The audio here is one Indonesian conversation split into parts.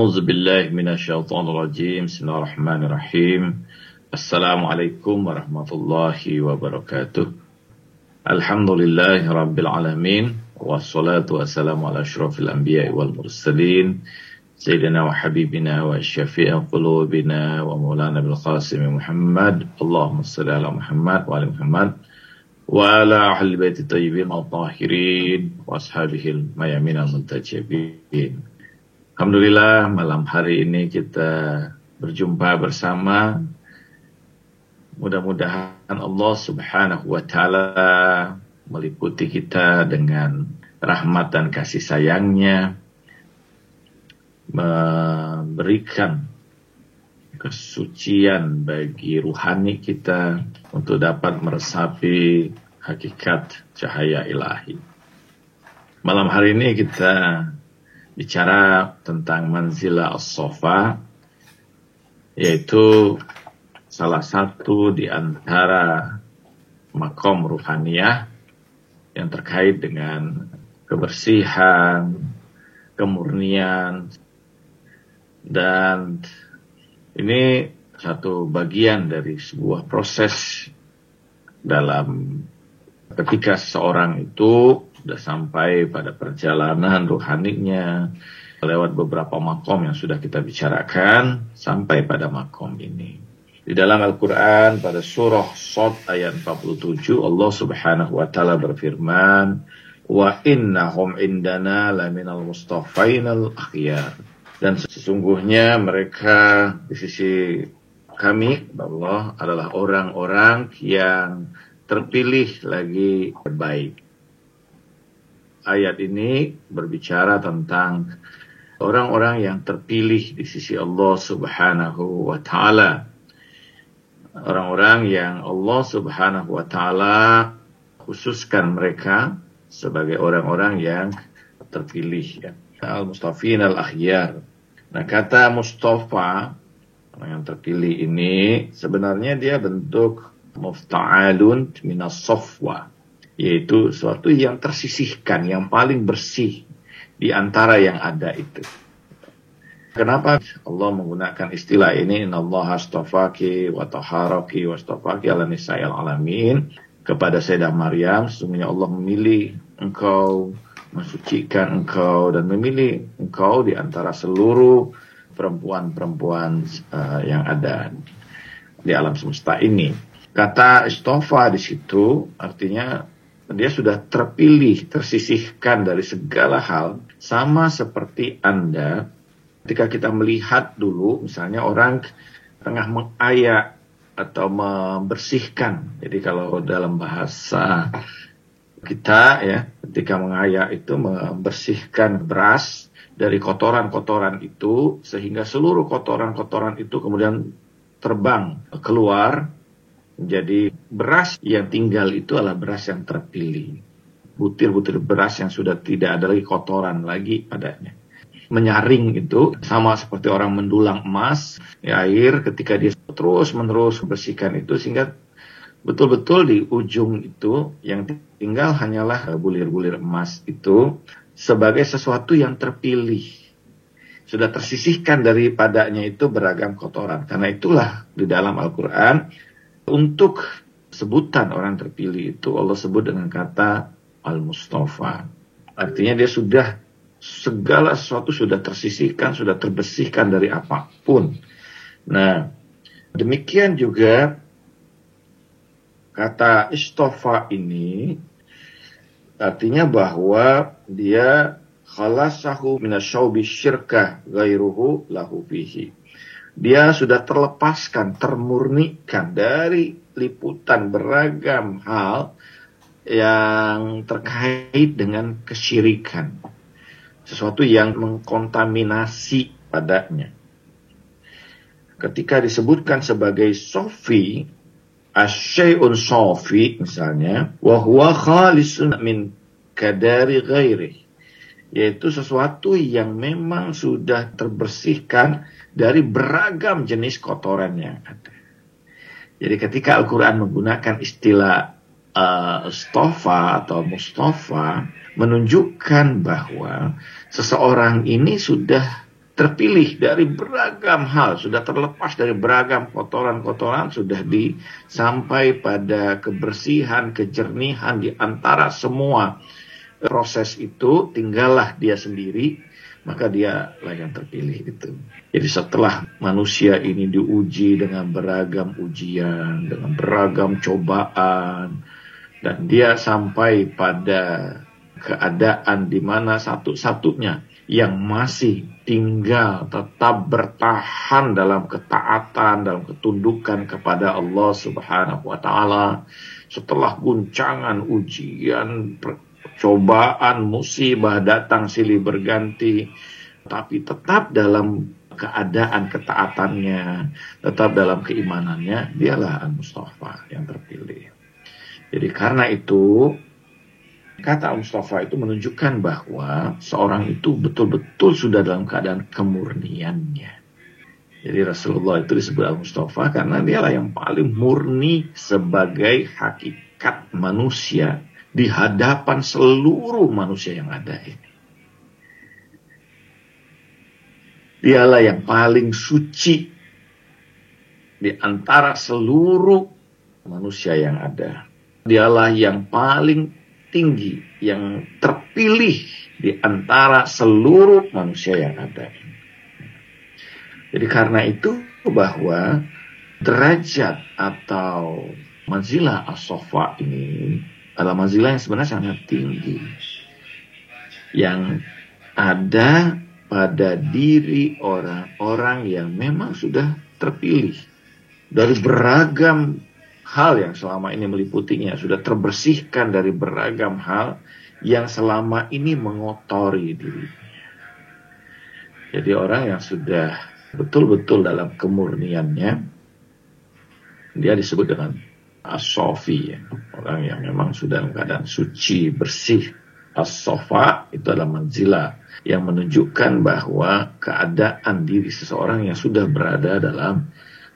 A'udzu billahi minasyaitonir rajim. Bismillahirrahmanirrahim. Assalamualaikum warahmatullahi wabarakatuh. Alhamdulillahi rabbil alamin. Wassalatu wassalamu ala asyrafil anbiya'i wal mursalin. Sayyidina wa habibina wa syafi'i qulubina wa maulana bil qasim Muhammad. Allahumma shalli ala Muhammad wa ali Muhammad wa ala ahli baiti thayyibin al-tahirin wa ashabihil mayamin al-muntajabin. Alhamdulillah, malam hari ini kita berjumpa bersama. Mudah-mudahan Allah Subhanahu wa Ta'ala meliputi kita dengan rahmat dan kasih sayangnya, memberikan kesucian bagi ruhani kita untuk dapat meresapi hakikat cahaya ilahi. Malam hari ini kita bicara tentang manzilah as-sofa, yaitu salah satu di antara makom ruhaniyah yang terkait dengan kebersihan, kemurnian, dan ini satu bagian dari sebuah proses dalam ketika seseorang itu sudah sampai pada perjalanan ruhaninya lewat beberapa makom yang sudah kita bicarakan sampai pada makom ini. Di dalam Al-Quran pada surah Shad ayat 47 Allah Subhanahu wa Ta'ala berfirman, wa innahum indana laminal mustafainal akhyar, dan sesungguhnya mereka di sisi kami Allah adalah orang-orang yang terpilih lagi terbaik. Ayat ini berbicara tentang orang-orang yang terpilih di sisi Allah Subhanahu wa Ta'ala. Orang-orang yang Allah Subhanahu wa Ta'ala khususkan mereka sebagai orang-orang yang terpilih, ya. Al-Mustafin al-Akhyar. Nah, kata Mustafa, orang yang terpilih ini sebenarnya dia bentuk mufta'alun minas safwa, yaitu suatu yang tersisihkan, yang paling bersih di antara yang ada itu. Kenapa Allah menggunakan istilah ini? Innallaha astafaki wa taharaki wa astafaki ala nisa'il alamin. Kepada Sayyidah Maryam, sesungguhnya Allah memilih engkau, mensucikan engkau, dan memilih engkau di antara seluruh perempuan-perempuan yang ada di alam semesta ini. Kata istofa di situ artinya dia sudah terpilih, tersisihkan dari segala hal. Sama seperti Anda, ketika kita melihat dulu, misalnya orang tengah mengayak atau membersihkan. Jadi kalau dalam bahasa kita, ya, ketika mengayak itu membersihkan beras dari kotoran-kotoran itu, sehingga seluruh kotoran-kotoran itu kemudian terbang keluar. Jadi beras yang tinggal itu adalah beras yang terpilih. Butir-butir beras yang sudah tidak ada lagi kotoran lagi padanya. Menyaring itu sama seperti orang mendulang emas di air, ketika dia terus-menerus membersihkan itu sehingga betul-betul di ujung itu yang tinggal hanyalah bulir-bulir emas itu sebagai sesuatu yang terpilih. Sudah tersisihkan daripadanya itu beragam kotoran. Karena itulah di dalam Al-Quran untuk sebutan orang terpilih itu Allah sebut dengan kata Al-Mustafa. Artinya dia sudah segala sesuatu sudah tersisihkan, sudah terbersihkan dari apapun. Nah, demikian juga kata istofa ini artinya bahwa dia khalasahu minasyaubi syirkah ghairuhu lahu fihi. Dia sudah terlepaskan, termurnikan dari liputan beragam hal yang terkait dengan kesyirikan. Sesuatu yang mengkontaminasi padanya. Ketika disebutkan sebagai sofi, asyai'un sofi misalnya, wa huwa khalisun min kadari ghairi, yaitu sesuatu yang memang sudah terbersihkan dari beragam jenis kotoran yang ada. Jadi ketika Al-Quran menggunakan istilah Mustafa atau Mustafa, menunjukkan bahwa seseorang ini sudah terpilih dari beragam hal, sudah terlepas dari beragam kotoran-kotoran, sudah sampai pada kebersihan, kejernihan di antara semua proses itu, tinggallah dia sendiri, maka dia lah yang terpilih itu. Jadi setelah manusia ini diuji dengan beragam ujian, dengan beragam cobaan, dan dia sampai pada keadaan di mana satu-satunya yang masih tinggal tetap bertahan dalam ketaatan, dalam ketundukan kepada Allah Subhanahu wa Ta'ala, setelah guncangan, ujian, cobaan, musibah datang silih berganti, tapi tetap dalam keadaan ketaatannya, tetap dalam keimanannya, dialah Al-Mustafa yang terpilih. Jadi karena itu, kata Al-Mustafa itu menunjukkan bahwa seorang itu betul-betul sudah dalam keadaan kemurniannya. Jadi Rasulullah itu disebut Al-Mustafa karena dialah yang paling murni sebagai hakikat manusia di hadapan seluruh manusia yang ada ini. Dialah yang paling suci di antara seluruh manusia yang ada. Dialah yang paling tinggi, yang terpilih di antara seluruh manusia yang ada. Jadi karena itu bahwa derajat atau manzilah as-Safa ini adalah manzilah yang sebenarnya sangat tinggi, yang ada pada diri orang-orang yang memang sudah terpilih dari beragam hal yang selama ini meliputinya, sudah terbersihkan dari beragam hal yang selama ini mengotori dirinya. Jadi orang yang sudah betul-betul dalam kemurniannya, dia disebut dengan as-Safi, ya. Orang yang memang sudah dalam keadaan suci, bersih. As-Safa itu adalah manzilah yang menunjukkan bahwa keadaan diri seseorang yang sudah berada dalam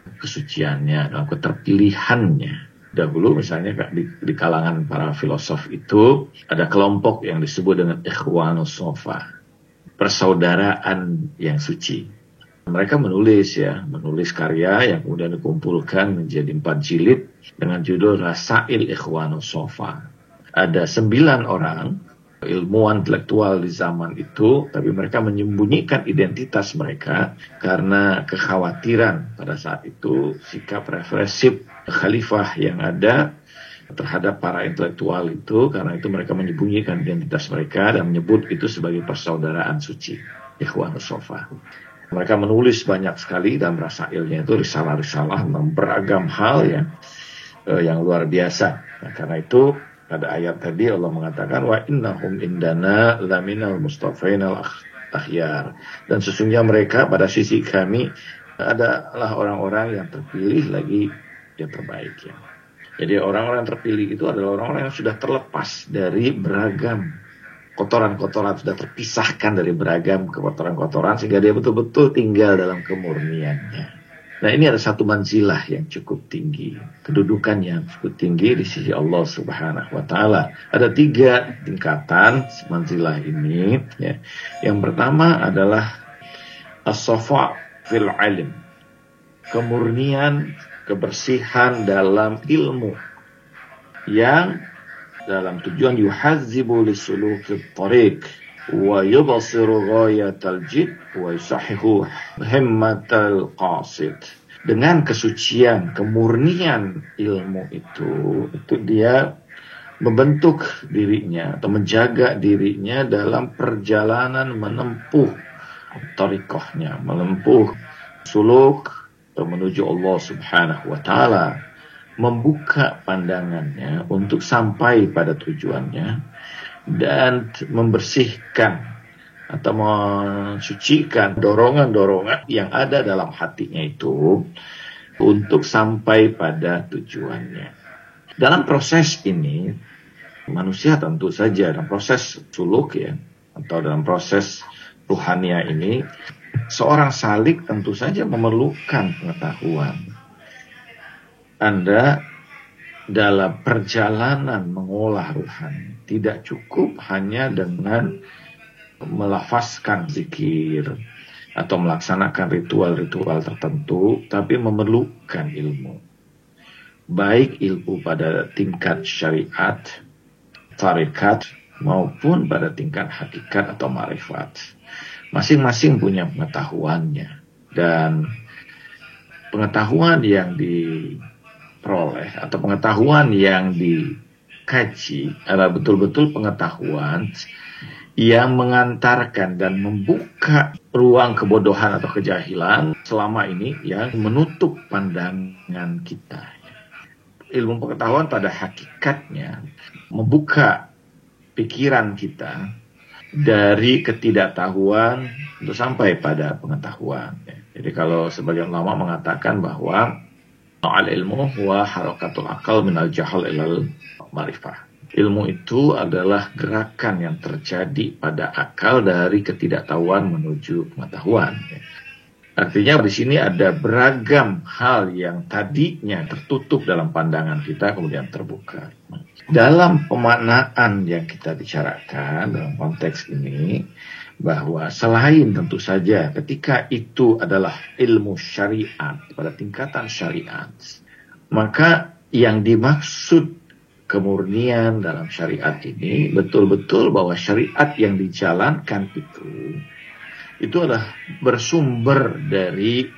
kesuciannya, dalam keterpilihannya. Dahulu misalnya di kalangan para filosof itu ada kelompok yang disebut dengan Ikhwanus Safa, persaudaraan yang suci. Mereka menulis karya yang kemudian dikumpulkan menjadi 4 jilid dengan judul Rasail Ikhwanus Safa. Ada 9 orang ilmuwan intelektual di zaman itu, tapi mereka menyembunyikan identitas mereka karena kekhawatiran pada saat itu sikap represif khalifah yang ada terhadap para intelektual itu. Karena itu mereka menyembunyikan identitas mereka dan menyebut itu sebagai persaudaraan suci, Ikhwanus Safa. Mereka menulis banyak sekali dalam rasailnya itu, risalah-risalah tentang beragam hal yang luar biasa. Nah, karena itu pada ayat tadi Allah mengatakan wa innahum indana laminal mustafainal akhyar, dan sesungguhnya mereka pada sisi kami adalah orang-orang yang terpilih lagi yang terbaik, ya. Jadi orang-orang yang terpilih itu adalah orang-orang yang sudah terlepas dari beragam kotoran-kotoran, sudah terpisahkan dari beragam kotoran-kotoran sehingga dia betul-betul tinggal dalam kemurniannya. Nah, ini ada satu manzilah yang cukup tinggi, kedudukan yang cukup tinggi di sisi Allah Subhanahu wa Ta'ala. Ada 3 tingkatan manzilah ini, ya. Yang pertama adalah as-safa fil ilm, kemurnian, kebersihan dalam ilmu, yang dalam tujuan yuhazzibu lisulukit tariq wa yubasiru ghayatal jid wa yusahihu himmatal qasid. Dengan kesucian, kemurnian ilmu itu dia membentuk dirinya atau menjaga dirinya dalam perjalanan menempuh tariqahnya, menempuh suluk menuju Allah Subhanahu wa Ta'ala, membuka pandangannya untuk sampai pada tujuannya dan membersihkan atau mensucikan dorongan-dorongan yang ada dalam hatinya itu untuk sampai pada tujuannya. Dalam proses ini, manusia tentu saja dalam proses suluk, ya, atau dalam proses ruhania ini, seorang salik tentu saja memerlukan pengetahuan. Anda dalam perjalanan mengolah ruhani tidak cukup hanya dengan melafazkan zikir, atau melaksanakan ritual-ritual tertentu, tapi memerlukan ilmu. Baik ilmu pada tingkat syariat, tarekat, maupun pada tingkat hakikat atau ma'rifat. Masing-masing punya pengetahuannya. Dan pengetahuan yang diperoleh atau pengetahuan yang dikaji adalah betul-betul pengetahuan yang mengantarkan dan membuka ruang kebodohan atau kejahilan selama ini yang menutup pandangan kita. Ilmu pengetahuan pada hakikatnya membuka pikiran kita dari ketidaktahuan untuk sampai pada pengetahuan. Jadi kalau sebagian ulama mengatakan bahwa al-ilmu huwa harakatul akal minal jahal ilal ma'rifah. Ilmu itu adalah gerakan yang terjadi pada akal dari ketidaktahuan menuju pengetahuan. Artinya di sini ada beragam hal yang tadinya tertutup dalam pandangan kita kemudian terbuka. Dalam pemaknaan yang kita bicarakan dalam konteks ini, bahwa selain tentu saja ketika itu adalah ilmu syariat pada tingkatan syariat, maka yang dimaksud kemurnian dalam syariat ini betul-betul bahwa syariat yang dijalankan itu adalah bersumber dari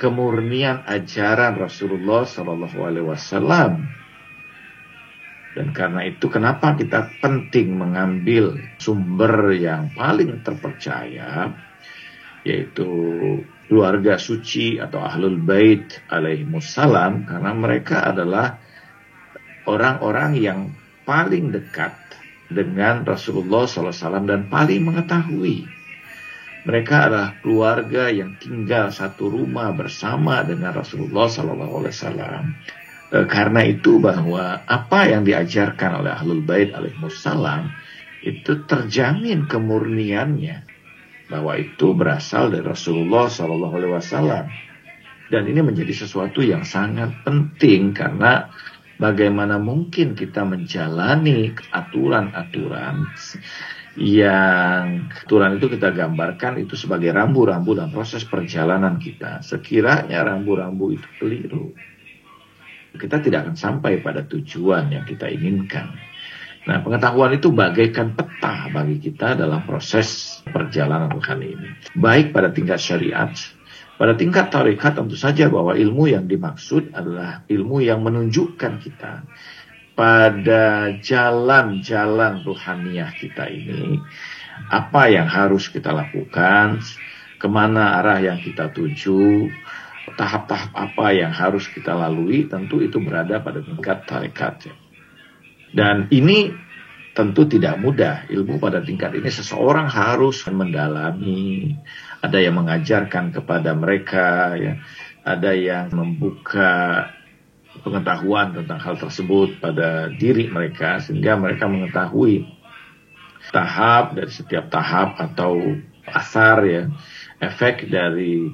kemurnian ajaran Rasulullah SAW. Dan karena itu kenapa kita penting mengambil sumber yang paling terpercaya, yaitu keluarga suci atau Ahlul Bait alaihimussalam, karena mereka adalah orang-orang yang paling dekat dengan Rasulullah SAW dan paling mengetahui. Mereka adalah keluarga yang tinggal satu rumah bersama dengan Rasulullah SAW. Karena itu bahwa apa yang diajarkan oleh Ahlul Bait alaihimussalam itu terjamin kemurniannya, bahwa itu berasal dari Rasulullah SAW. Dan ini menjadi sesuatu yang sangat penting karena bagaimana mungkin kita menjalani aturan-aturan yang aturan itu kita gambarkan itu sebagai rambu-rambu dalam proses perjalanan kita. Sekiranya rambu-rambu itu keliru, kita tidak akan sampai pada tujuan yang kita inginkan. Nah, pengetahuan itu bagaikan peta bagi kita dalam proses perjalanan rohani ini. Baik pada tingkat syariat, pada tingkat tarekat tentu saja bahwa ilmu yang dimaksud adalah ilmu yang menunjukkan kita pada jalan-jalan ruhaniyah kita ini, apa yang harus kita lakukan, kemana arah yang kita tuju, tahap-tahap apa yang harus kita lalui, tentu itu berada pada tingkat tarekat. Dan ini tentu tidak mudah. Ilmu pada tingkat ini seseorang harus mendalami, ada yang mengajarkan kepada mereka, ya, ada yang membuka pengetahuan tentang hal tersebut pada diri mereka sehingga mereka mengetahui tahap dari setiap tahap atau asar, ya, efek dari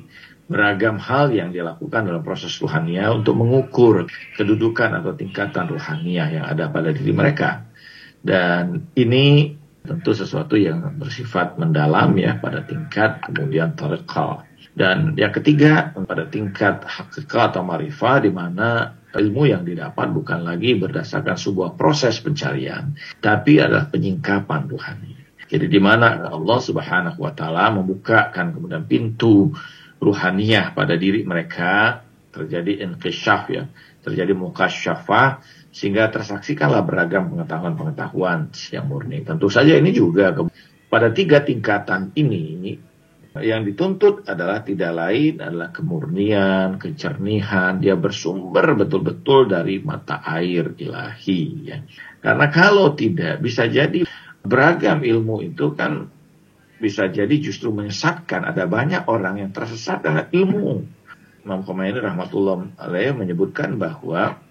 beragam hal yang dilakukan dalam proses ruhaniyah untuk mengukur kedudukan atau tingkatan ruhaniyah yang ada pada diri mereka. Dan ini tentu sesuatu yang bersifat mendalam, ya, pada tingkat kemudian tarekat. Dan yang ketiga pada tingkat hakikat atau ma'rifah, di mana ilmu yang didapat bukan lagi berdasarkan sebuah proses pencarian, tapi adalah penyingkapan ruhani. Jadi di mana Allah Subhanahu wa taala membukakan kemudian pintu ruhaniyah pada diri mereka, terjadi inqisyaf, ya, terjadi mukasyafah, sehingga tersaksikanlah beragam pengetahuan-pengetahuan yang murni. Tentu saja ini juga pada tiga tingkatan ini yang dituntut adalah tidak lain adalah kemurnian, kejernihan. Dia bersumber betul-betul dari mata air ilahi, ya. Karena kalau tidak, bisa jadi beragam ilmu itu kan bisa jadi justru menyesatkan. Ada banyak orang yang tersesat dengan ilmu. Imam Khomeini rahmatullah alaih menyebutkan bahwa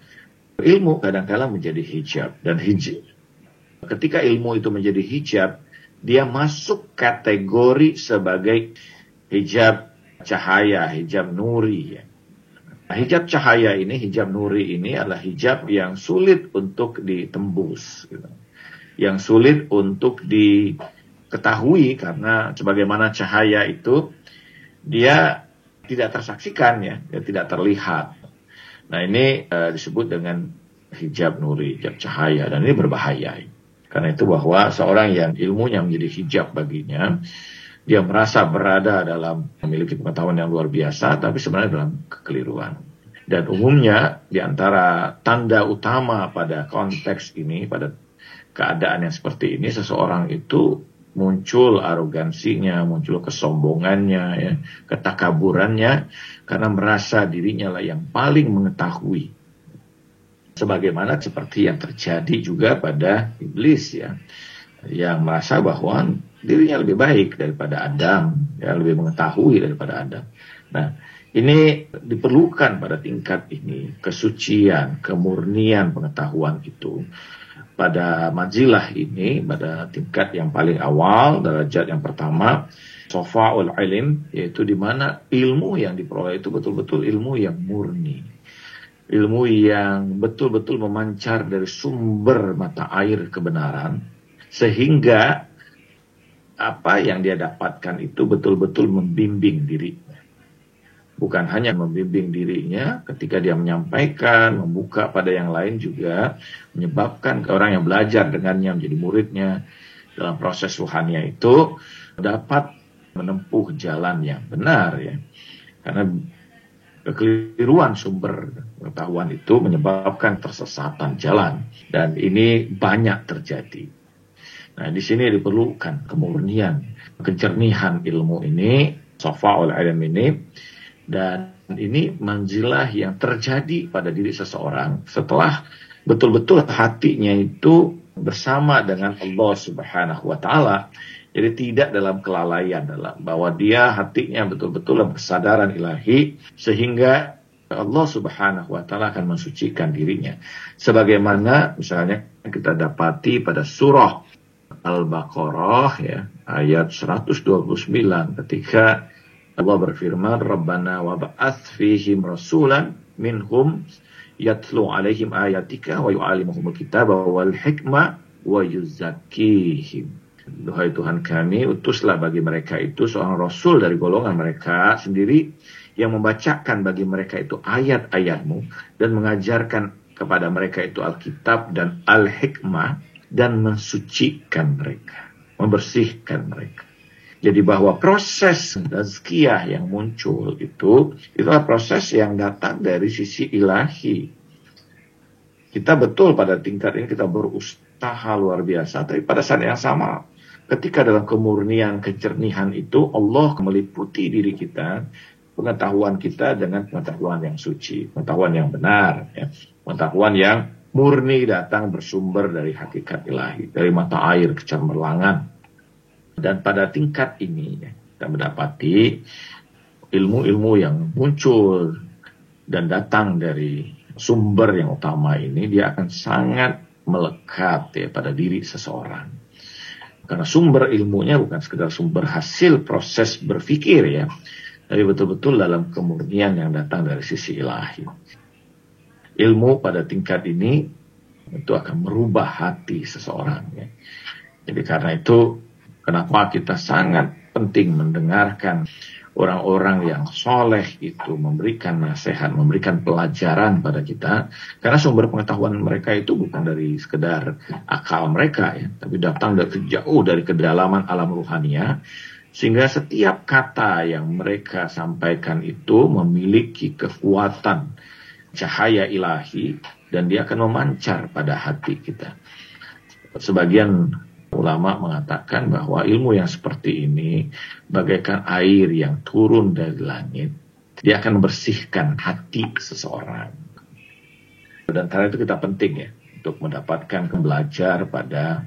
ilmu kadang-kadang menjadi hijab. Dan ketika ilmu itu menjadi hijab, dia masuk kategori sebagai hijab cahaya, hijab nuri, ya. Nah, hijab cahaya ini, hijab nuri ini adalah hijab yang sulit untuk ditembus, gitu. Yang sulit untuk diketahui karena sebagaimana cahaya itu dia tidak tersaksikan ya, dia tidak terlihat. Nah ini disebut dengan hijab nuri, hijab cahaya, dan ini berbahaya. Karena itu bahwa seorang yang ilmunya menjadi hijab baginya, dia merasa berada dalam memiliki pengetahuan yang luar biasa, tapi sebenarnya dalam kekeliruan. Dan umumnya di antara tanda utama pada konteks ini, pada keadaan yang seperti ini, seseorang itu muncul arogansinya, muncul kesombongannya, ya, ketakaburannya, karena merasa dirinya lah yang paling mengetahui. Sebagaimana seperti yang terjadi juga pada iblis ya, yang merasa bahwa dirinya lebih baik daripada Adam, ya, lebih mengetahui daripada Adam. Nah, ini diperlukan pada tingkat ini kesucian, kemurnian pengetahuan itu. Pada manzilah ini, pada tingkat yang paling awal, derajat yang pertama, sofa'ul ilim, yaitu di mana ilmu yang diperoleh itu betul-betul ilmu yang murni. Ilmu yang betul-betul memancar dari sumber mata air kebenaran, sehingga apa yang dia dapatkan itu betul-betul membimbing dirinya. Bukan hanya membimbing dirinya ketika dia menyampaikan, membuka pada yang lain, juga menyebabkan orang yang belajar dengannya menjadi muridnya dalam proses ruhaniah itu dapat menempuh jalan yang benar ya. Karena kekeliruan sumber pengetahuan itu menyebabkan tersesatan jalan, dan ini banyak terjadi. Nah, di sini diperlukan kemurnian, kejernihan ilmu ini, safa'ul ilm ini. Dan ini manzilah yang terjadi pada diri seseorang setelah betul-betul hatinya itu bersama dengan Allah Subhanahu wa Ta'ala. Jadi tidak dalam kelalaian, dalam bahwa dia hatinya betul-betul dalam kesadaran ilahi, sehingga Allah Subhanahu wa Ta'ala akan mensucikan dirinya. Sebagaimana misalnya kita dapati pada surah Al-Baqarah ya, ayat 129, ketika Allah berfirman, Rabbana wa ba'ath fihim rasulan minhum yatlu alaihim ayatika wa yu'alimuhumul kitaba wal hikmah wa yuzakkihim. Duhai Tuhan kami, utuslah bagi mereka itu seorang rasul dari golongan mereka sendiri yang membacakan bagi mereka itu ayat-ayatmu dan mengajarkan kepada mereka itu Alkitab dan Al-Hikmah dan mensucikan mereka, membersihkan mereka. Jadi bahwa proses tazkiyah yang muncul itu adalah proses yang datang dari sisi ilahi. Kita betul pada tingkat ini kita berusaha luar biasa, tapi pada saat yang sama ketika dalam kemurnian, kejernihan itu Allah meliputi diri kita, pengetahuan kita dengan pengetahuan yang suci, pengetahuan yang benar, ya. Pengetahuan yang murni datang bersumber dari hakikat ilahi, dari mata air kecermerlangan. Dan pada tingkat ini kita mendapati ilmu-ilmu yang muncul dan datang dari sumber yang utama ini, dia akan sangat melekat ya pada diri seseorang. Karena sumber ilmunya bukan sekedar sumber hasil proses berpikir ya, tapi betul-betul dalam kemurnian yang datang dari sisi ilahi. Ilmu pada tingkat ini itu akan merubah hati seseorang ya. Jadi karena itu kenapa kita sangat penting mendengarkan orang-orang yang soleh itu memberikan nasihat, memberikan pelajaran pada kita. Karena sumber pengetahuan mereka itu bukan dari sekedar akal mereka ya, tapi datang dari jauh dari kedalaman alam ruhania. Sehingga setiap kata yang mereka sampaikan itu memiliki kekuatan cahaya ilahi dan dia akan memancar pada hati kita. Sebagian ulama mengatakan bahwa ilmu yang seperti ini bagaikan air yang turun dari langit. Dia akan membersihkan hati seseorang. Dan karena itu kita penting ya untuk mendapatkan belajar pada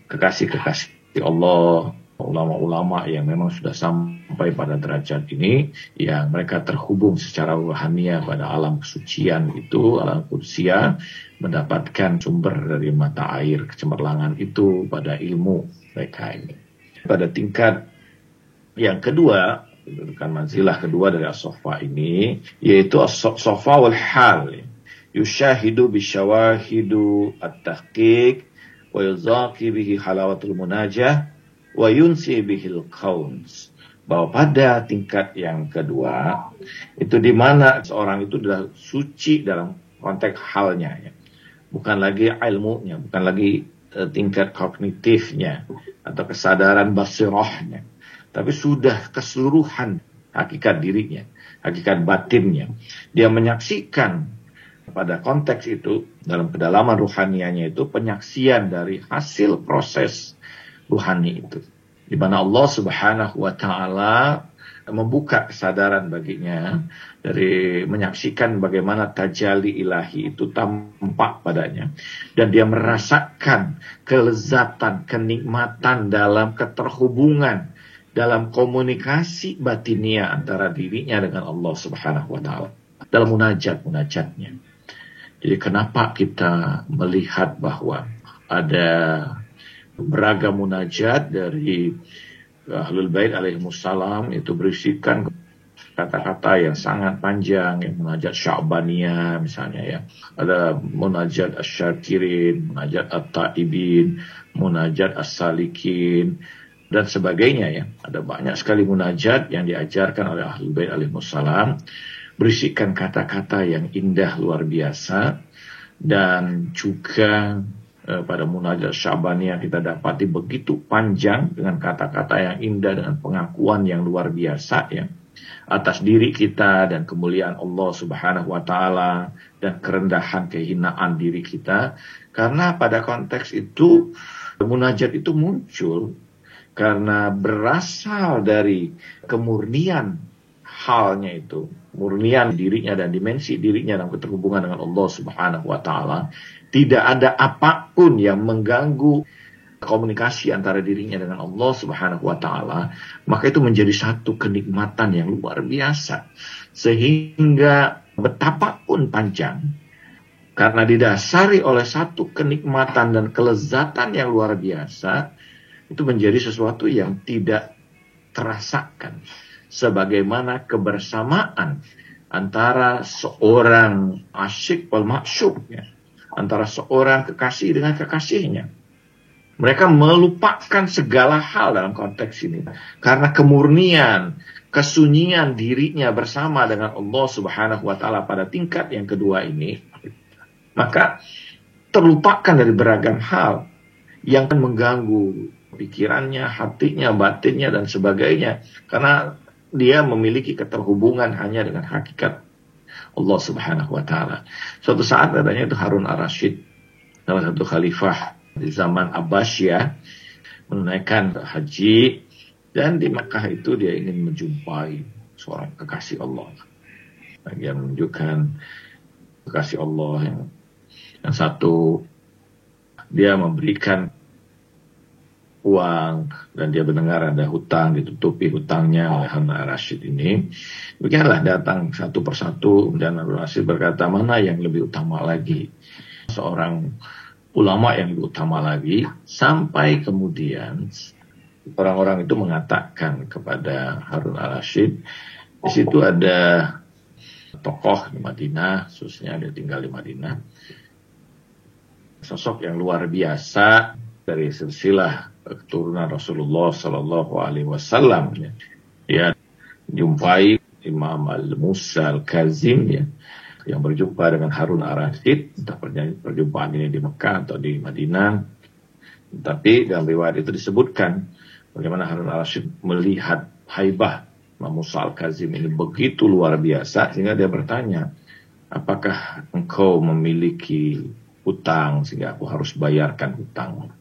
kekasih-kekasih Allah, ulama-ulama yang memang sudah sampai pada derajat ini, yang mereka terhubung secara ruhaniah pada alam kesucian itu, alam qudusiyah, mendapatkan sumber dari mata air kecemerlangan itu pada ilmu mereka ini. Pada tingkat yang kedua, kan manzilah kedua dari as-sofa ini, yaitu as-sofa wal hal. Yushahidu bisyawahidu at-tahqiq wa yuzaki bihi halawatul munajah wa yunsi bihil qawns bahwa pada tingkat yang kedua itu di mana seorang itu sudah suci dalam konteks halnya, ya. Bukan lagi ilmunya, bukan lagi tingkat kognitifnya atau kesadaran basirahnya, tapi sudah keseluruhan hakikat dirinya, hakikat batinnya. Dia menyaksikan pada konteks itu, dalam kedalaman ruhanianya itu, penyaksian dari hasil proses ruhani itu, di mana Allah Subhanahu wa Ta'ala membuka kesadaran baginya dari menyaksikan bagaimana tajalli ilahi itu tampak padanya, dan dia merasakan kelezatan, kenikmatan dalam keterhubungan, dalam komunikasi batinia antara dirinya dengan Allah Subhanahu wa Ta'ala dalam munajatnya. Jadi kenapa kita melihat bahwa ada beragam munajat dari Ahlul Bait alaihimussalam itu berisikan kata-kata yang sangat panjang, yang munajat Sya'baniyah misalnya, ya. Ada munajat Asy-Syakirin, munajat At-Taibin, munajat As-Salikin, dan sebagainya, ya. Ada banyak sekali munajat yang diajarkan oleh Ahlul Bait alaihimussalam, berisikan kata-kata yang indah luar biasa. Dan juga pada munajat Sya'baniyah kita dapati begitu panjang dengan kata-kata yang indah, dengan pengakuan yang luar biasa, ya, atas diri kita dan kemuliaan Allah Subhanahu wa Ta'ala dan kerendahan kehinaan diri kita. Karena pada konteks itu munajat itu muncul karena berasal dari kemurnian halnya itu, murnian dirinya dan dimensi dirinya dalam keterhubungan dengan Allah Subhanahu wa Ta'ala. Tidak ada apapun yang mengganggu komunikasi antara dirinya dengan Allah Subhanahu wa Ta'ala, maka itu menjadi satu kenikmatan yang luar biasa, sehingga betapapun panjang, karena didasari oleh satu kenikmatan dan kelezatan yang luar biasa, itu menjadi sesuatu yang tidak terasakan, sebagaimana kebersamaan antara seorang asyik wal ma'syuk, ya, antara seorang kekasih dengan kekasihnya. Mereka melupakan segala hal dalam konteks ini karena kemurnian, kesunyian dirinya bersama dengan Allah Subhanahu wa Ta'ala pada tingkat yang kedua ini. Maka terlupakan dari beragam hal yang mengganggu pikirannya, hatinya, batinnya, dan sebagainya, karena dia memiliki keterhubungan hanya dengan hakikat Allah Subhanahu wa Ta'ala. Suatu saat adanya itu Harun ar-Rasyid, salah satu khalifah di zaman Abbasiyah, menunaikan haji, dan di Makkah itu dia ingin menjumpai seorang kekasih Allah. Dia menunjukkan kekasih Allah yang satu, dia memberikan uang, dan dia mendengar ada hutang, ditutupi hutangnya oleh Harun ar-Rasyid ini. Beginilah datang satu persatu, dan Harun ar-Rasyid berkata, mana yang lebih utama lagi? Seorang ulama yang lebih utama lagi, sampai kemudian orang-orang itu mengatakan kepada Harun ar-Rasyid, di situ ada tokoh di Madinah, khususnya dia tinggal di Madinah, sosok yang luar biasa dari silsilah keturunan Rasulullah Sallallahu Alaihi Wasallam. Ya, jumpai Imam Al-Musa Al-Kazim, ya, yang berjumpa dengan Harun ar-Rasyid. Entah perjumpaan ini di Mekah atau di Madinah, tapi dalam riwayat itu disebutkan bagaimana Harun ar-Rasyid melihat haibah Imam Musa Al-Kazim ini begitu luar biasa, sehingga dia bertanya, apakah engkau memiliki hutang sehingga aku harus bayarkan hutang?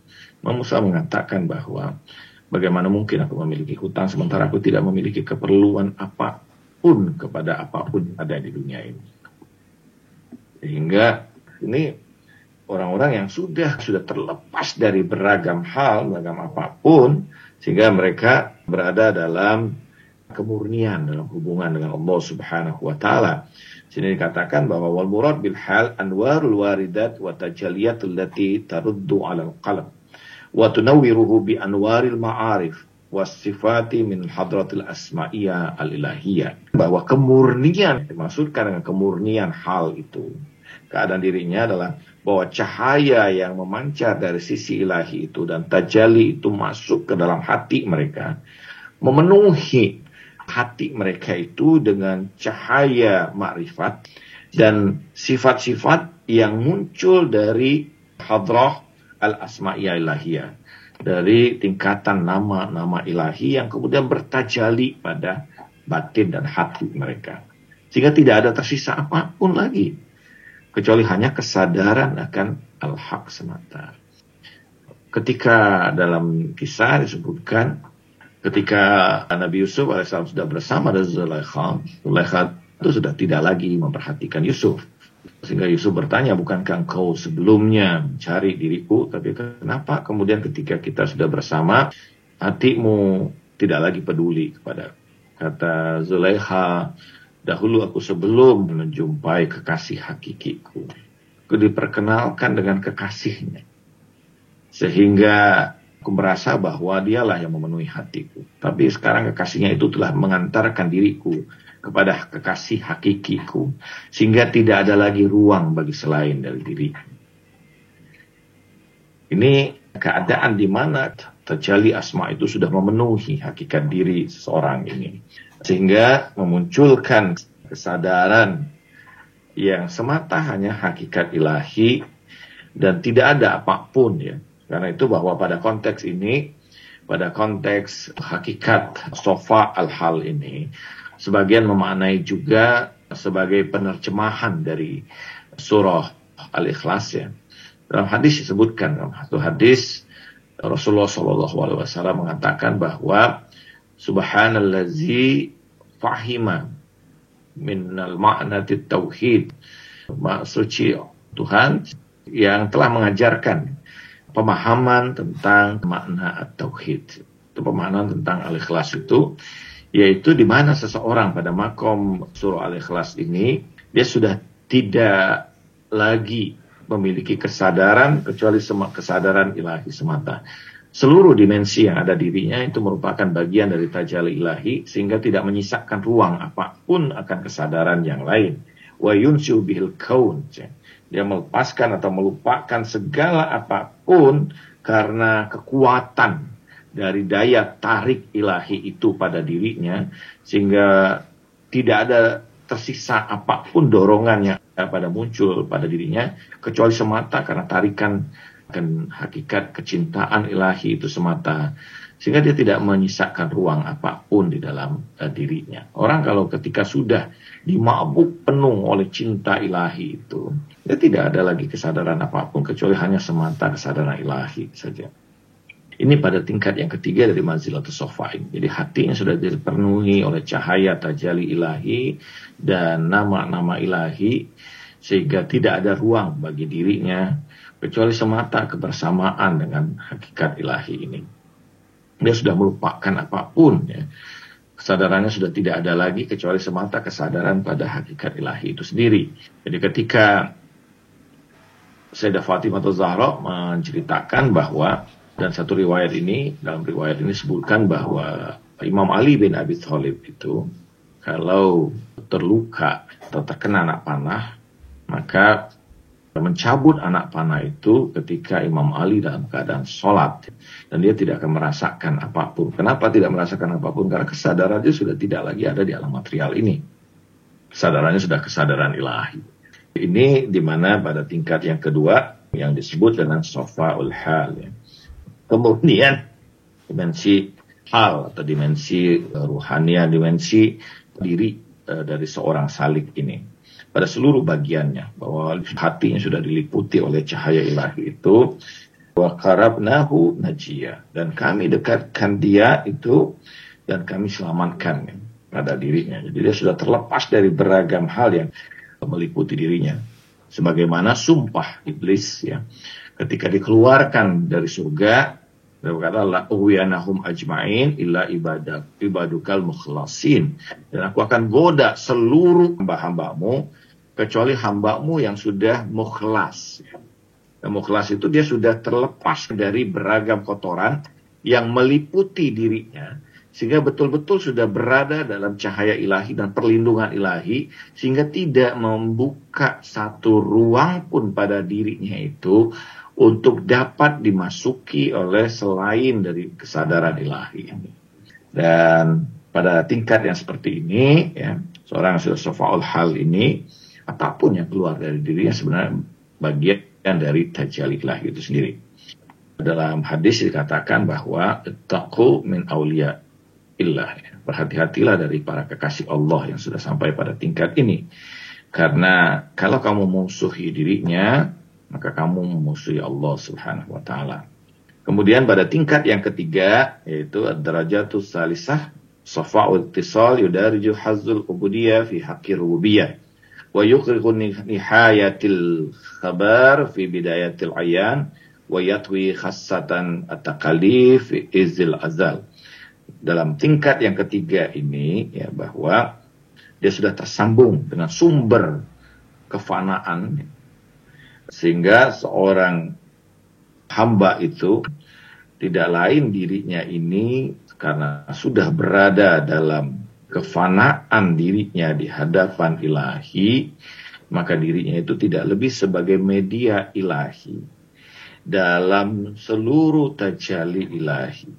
Imam Musa mengatakan bahwa bagaimana mungkin aku memiliki hutang sementara aku tidak memiliki keperluan apapun kepada apapun yang ada di dunia ini. Sehingga ini orang-orang yang sudah terlepas dari beragam hal, beragam apapun, sehingga mereka berada dalam kemurnian, dalam hubungan dengan Allah Subhanahu wa Ta'ala. Sini dikatakan bahwa wal murad bil hal anwarul waridat wa tajalliyatul lati taruddu 'alal qalb wa tunawwiruhu bi anwaril ma'arif was sifati min hadratil asma'iyah al-ilahiyah. Bahwa kemurnian, dimaksudkan dengan kemurnian hal itu, keadaan dirinya adalah bahwa cahaya yang memancar dari sisi ilahi itu dan tajalli itu masuk ke dalam hati mereka, memenuhi hati mereka itu dengan cahaya makrifat dan sifat-sifat yang muncul dari hadrah al-asma'iyah ilahiyah, dari tingkatan nama-nama ilahi yang kemudian bertajalli pada batin dan hati mereka. Sehingga tidak ada tersisa apapun lagi, kecuali hanya kesadaran akan al-haq semata. Ketika dalam kisah disebutkan, ketika Nabi Yusuf alaihissalam sudah bersama dengan Zulaikha itu sudah tidak lagi memperhatikan Yusuf. Sehingga Yusuf bertanya, bukankah engkau sebelumnya mencari diriku, tapi kenapa kemudian ketika kita sudah bersama, hatimu tidak lagi peduli kepada. Kata Zulaikha, dahulu aku sebelum menjumpai kekasih hakikiku, aku diperkenalkan dengan kekasihnya. Sehingga aku merasa bahwa dialah yang memenuhi hatiku. Tapi sekarang kekasihnya itu telah mengantarkan diriku kepada kekasih hakikiku, sehingga tidak ada lagi ruang bagi selain dari diri. Ini keadaan di mana tajalli asma itu sudah memenuhi hakikat diri seseorang ini, sehingga memunculkan kesadaran yang semata hanya hakikat ilahi dan tidak ada apapun ya. Karena itu bahwa pada konteks ini, pada konteks hakikat sofa al-hal ini, sebagian memaknai juga sebagai penerjemahan dari surah Al-Ikhlas ya. Dalam hadis disebutkan, dalam satu hadis Rasulullah SAW mengatakan bahwa Subhanallazi fahima minal ma'nati tauhid, suci Tuhan yang telah mengajarkan pemahaman tentang makna at-tauhid. Itu pemahaman tentang Al-Ikhlas itu, yaitu di mana seseorang pada makom surah Al-Ikhlas ini, dia sudah tidak lagi memiliki kesadaran kecuali kesadaran ilahi semata. Seluruh dimensi yang ada dirinya itu merupakan bagian dari tajalli ilahi, sehingga tidak menyisakan ruang apapun akan kesadaran yang lain. Wa yunsyu bihil kaun. Dia melepaskan atau melupakan segala apapun karena kekuatan dari daya tarik ilahi itu pada dirinya, sehingga tidak ada tersisa apapun dorongan yang pada muncul pada dirinya, kecuali semata karena tarikan dan hakikat kecintaan ilahi itu semata, sehingga dia tidak menyisakan ruang apapun di dalam dirinya. Orang kalau ketika sudah dimabuk penuh oleh cinta ilahi itu, dia tidak ada lagi kesadaran apapun kecuali hanya semata kesadaran ilahi saja. Ini pada tingkat yang ketiga dari manzilatus sofain. Jadi hatinya sudah dipenuhi oleh cahaya tajalli ilahi dan nama-nama ilahi, sehingga tidak ada ruang bagi dirinya kecuali semata kebersamaan dengan hakikat ilahi ini. Dia sudah melupakan apapun ya. Kesadarannya sudah tidak ada lagi kecuali semata kesadaran pada hakikat ilahi itu sendiri. Jadi ketika Sayyidah Fatimah Zahra menceritakan bahwa, dan satu riwayat ini, dalam riwayat ini disebutkan bahwa Imam Ali bin Abi Thalib itu kalau terluka atau terkena anak panah, maka mencabut anak panah itu ketika Imam Ali dalam keadaan sholat, dan dia tidak akan merasakan apapun. Kenapa tidak merasakan apapun? Karena kesadarannya sudah tidak lagi ada di alam material ini. Kesadarannya sudah kesadaran ilahi. Ini dimana pada tingkat yang kedua yang disebut dengan sofa'ul hal ya. Kemudian dimensi hal atau dimensi ruhania, dimensi diri dari seorang salik ini pada seluruh bagiannya, bahwa hatinya sudah diliputi oleh cahaya ilahi itu. Wa qarabnahu najiyah, dan kami dekatkan dia itu dan kami selamatkan pada dirinya. Jadi dia sudah terlepas dari beragam hal yang meliputi dirinya, sebagaimana sumpah iblis ya, ketika dikeluarkan dari surga, dia berkata la uwiyanahum ajma'in illa ibadukal mukhlasin, dan aku akan goda seluruh hamba-hambamu kecuali hambamu yang sudah mukhlas. Dan mukhlas itu dia sudah terlepas dari beragam kotoran yang meliputi dirinya, sehingga betul-betul sudah berada dalam cahaya ilahi dan perlindungan ilahi, sehingga tidak membuka satu ruang pun pada dirinya itu untuk dapat dimasuki oleh selain dari kesadaran ilahi ini. Dan pada tingkat yang seperti ini, ya, seorang yang sudah safa'ul hal ini, apapun yang keluar dari dirinya sebenarnya bagian dari tajalli ilahi itu sendiri. Dalam hadis dikatakan bahwa ittaqu min awliya illah, ya. Berhati-hatilah dari para kekasih Allah yang sudah sampai pada tingkat ini. Karena kalau kamu musuhi dirinya, maka kamu memusuhi Allah Subhanahu wa taala. Kemudian pada tingkat yang ketiga, yaitu ad-darajatus salisah, safa'ul ittisal yudariju hazzul ubudiyah fi haqqi rububiyah wa yukhriqu nihayatil khabar fi bidayatil ayan wa yatwi khassatan at-taqalif fi izil azal. Dalam tingkat yang ketiga ini, ya, bahwa dia sudah tersambung dengan sumber kefanaan, sehingga seorang hamba itu tidak lain dirinya ini karena sudah berada dalam kefanaan dirinya di hadapan ilahi, maka dirinya itu tidak lebih sebagai media ilahi dalam seluruh tajalli ilahi,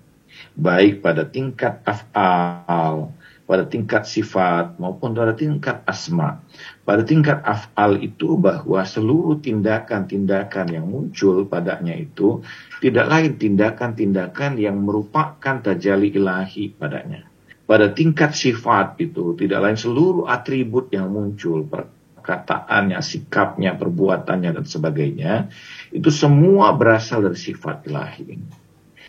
baik pada tingkat af'al, pada tingkat sifat, maupun pada tingkat asma. Pada tingkat af'al itu bahwa seluruh tindakan-tindakan yang muncul padanya itu tidak lain tindakan-tindakan yang merupakan tajalli ilahi padanya. Pada tingkat sifat itu tidak lain seluruh atribut yang muncul, perkataannya, sikapnya, perbuatannya, dan sebagainya, itu semua berasal dari sifat ilahi.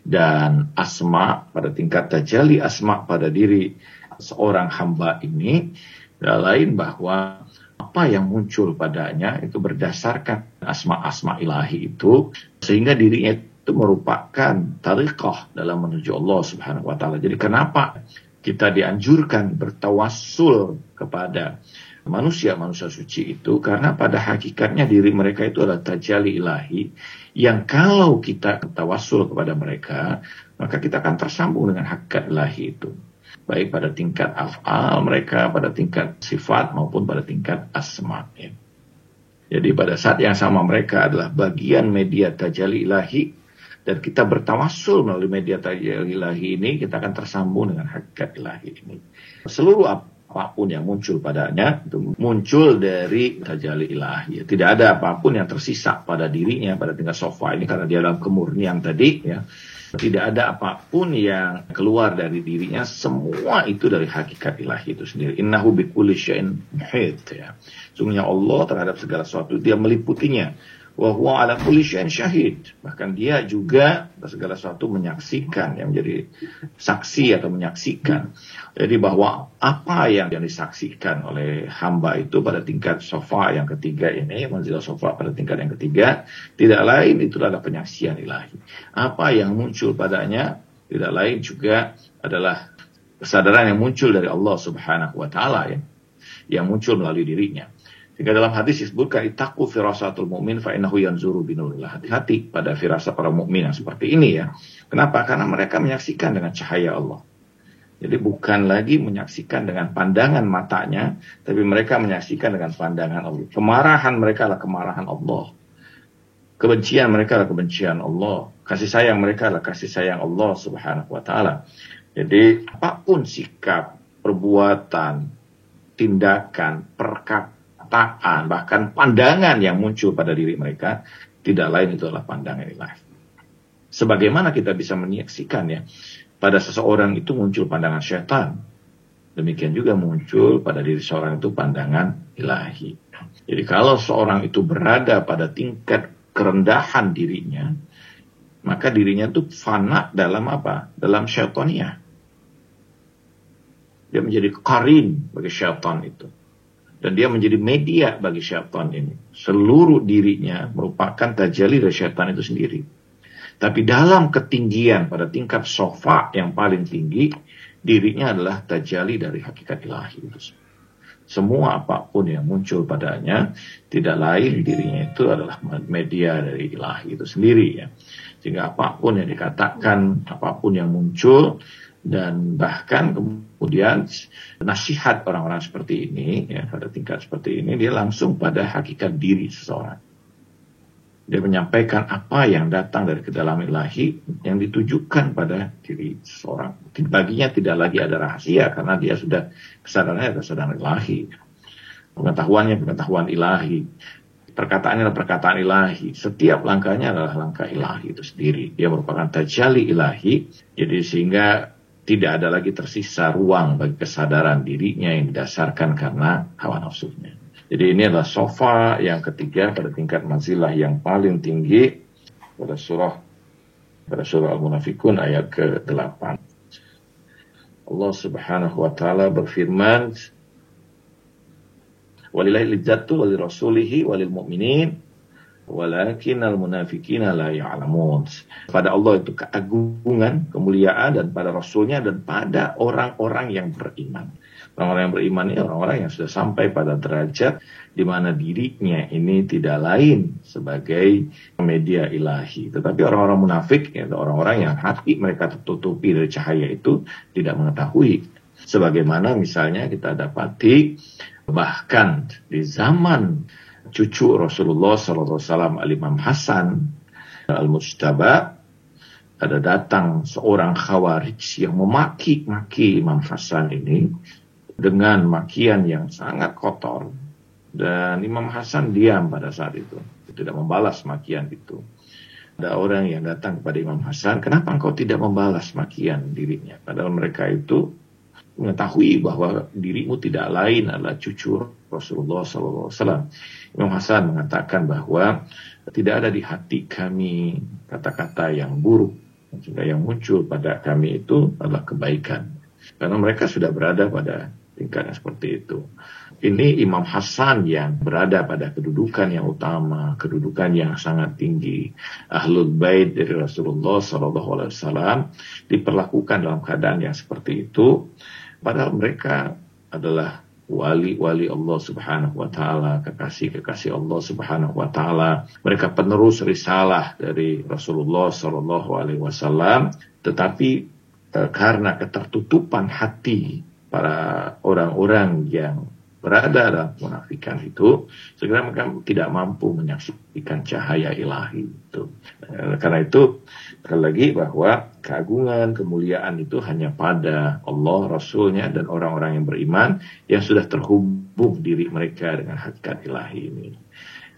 Dan asma, pada tingkat tajalli asma pada diri seorang hamba ini, lain bahwa apa yang muncul padanya itu berdasarkan asma-asma ilahi itu, sehingga dirinya itu merupakan tariqah dalam menuju Allah Subhanahu wa taala. Jadi kenapa kita dianjurkan bertawassul kepada manusia-manusia suci itu? Karena pada hakikatnya diri mereka itu adalah tajalli ilahi, yang kalau kita tawassul kepada mereka, maka kita akan tersambung dengan hakikat ilahi itu, baik pada tingkat af'al mereka, pada tingkat sifat, maupun pada tingkat asma, ya. Jadi pada saat yang sama mereka adalah bagian media tajalli ilahi, dan kita bertawassul melalui media tajalli ilahi ini, kita akan tersambung dengan hakikat ilahi ini. Seluruh apapun yang muncul padanya itu muncul dari tajalli ilahi. Tidak ada apapun yang tersisa pada dirinya pada tingkat sofa ini, karena dia dalam kemurnian tadi, ya. Tidak ada apapun yang keluar dari dirinya, semua itu dari hakikat ilahi itu sendiri. Innahu bikulli syai'in muhit, ya. Sungguhnya Allah terhadap segala sesuatu dia meliputinya. Wa huwa ala kulli syai'in syahid. Bahkan dia juga segala sesuatu menyaksikan, yang menjadi saksi atau menyaksikan. Jadi bahwa apa yang disaksikan oleh hamba itu pada tingkat sofa yang ketiga ini, manzilah sofa pada tingkat yang ketiga, tidak lain itu adalah penyaksian ilahi. Apa yang muncul padanya tidak lain juga adalah kesadaran yang muncul dari Allah Subhanahu wa taala, ya, yang muncul melalui dirinya. Sehingga dalam hadis disebutkan ittaqu firasatul mu'min fa innahu yanzuru binurillah. Hati-hati pada firasat para mukmin yang seperti ini, ya. Kenapa? Karena mereka menyaksikan dengan cahaya Allah. Jadi bukan lagi menyaksikan dengan pandangan matanya, tapi mereka menyaksikan dengan pandangan Allah. Kemarahan mereka adalah kemarahan Allah. Kebencian mereka adalah kebencian Allah. Kasih sayang mereka adalah kasih sayang Allah Subhanahu wa taala. Jadi apapun sikap, perbuatan, tindakan, perkataan, bahkan pandangan yang muncul pada diri mereka, tidak lain itu adalah pandangan ilahi. Sebagaimana kita bisa menyaksikannya, pada seseorang itu muncul pandangan syaitan, demikian juga muncul pada diri seorang itu pandangan ilahi. Jadi kalau seorang itu berada pada tingkat kerendahan dirinya, maka dirinya itu fana dalam apa? Dalam syaitaniyah. Dia menjadi qarin bagi syaitan itu. Dan dia menjadi media bagi syaitan ini. Seluruh dirinya merupakan tajalli dari syaitan itu sendiri. Tapi dalam ketinggian pada tingkat sofa yang paling tinggi, dirinya adalah tajalli dari hakikat ilahi itu. Semua apapun yang muncul padanya tidak lain dirinya itu adalah media dari ilahi itu sendiri, ya. Sehingga apapun yang dikatakan, apapun yang muncul, dan bahkan kemudian nasihat orang-orang seperti ini, ya, pada tingkat seperti ini, dia langsung pada hakikat diri seseorang. Dia menyampaikan apa yang datang dari kedalaman ilahi yang ditujukan pada diri seseorang. Baginya tidak lagi ada rahasia karena dia sudah kesadaran ilahi. Pengetahuannya pengetahuan ilahi. Perkataannya adalah perkataan ilahi. Setiap langkahnya adalah langkah ilahi itu sendiri. Dia merupakan tajalli ilahi. Jadi sehingga tidak ada lagi tersisa ruang bagi kesadaran dirinya yang didasarkan karena hawa nafsunya. Jadi ini adalah sofa yang ketiga pada tingkat manzilah yang paling tinggi pada surah Al-Munafikun ayat ke-8. Allah Subhanahu wa taala berfirman, "Walillahil izzatu walil rasulihi walil mu'minin walakinnal munafiqina la ya'lamun." Pada Allah itu keagungan, kemuliaan, dan pada Rasulnya dan pada orang-orang yang beriman. Orang-orang yang beriman ini orang-orang yang sudah sampai pada derajat di mana dirinya ini tidak lain sebagai media ilahi. Tetapi orang-orang munafik, yaitu orang-orang yang hati mereka tertutupi dari cahaya itu, tidak mengetahui. Sebagaimana misalnya kita dapati bahkan di zaman cucu Rasulullah SAW, Al-Imam Hasan Al-Mujtaba, ada datang seorang khawarij yang memaki-maki Imam Hasan ini dengan makian yang sangat kotor. Dan Imam Hasan diam pada saat itu, tidak membalas makian itu. Ada orang yang datang kepada Imam Hasan, "Kenapa engkau tidak membalas makian dirinya?" Padahal mereka itu mengetahui bahwa dirimu tidak lain adalah cucu Rasulullah SAW. Imam Hasan mengatakan bahwa tidak ada di hati kami kata-kata yang buruk, sehingga yang muncul pada kami itu adalah kebaikan. Karena mereka sudah berada pada tingkat yang seperti itu. Ini Imam Hasan yang berada pada kedudukan yang utama, kedudukan yang sangat tinggi. Ahlul Bait dari Rasulullah SAW diperlakukan dalam keadaan yang seperti itu. Padahal mereka adalah wali-wali Allah Subhanahu wa taala, kekasih-kekasih Allah Subhanahu wa taala. Mereka penerus risalah dari Rasulullah SAW, tetapi karena ketertutupan hati para orang-orang yang berada dalam munafikan itu, segera mereka tidak mampu menyaksikan cahaya ilahi itu. Karena itu, sekali lagi bahwa keagungan, kemuliaan itu hanya pada Allah, Rasulnya, dan orang-orang yang beriman yang sudah terhubung diri mereka dengan hakikat ilahi ini.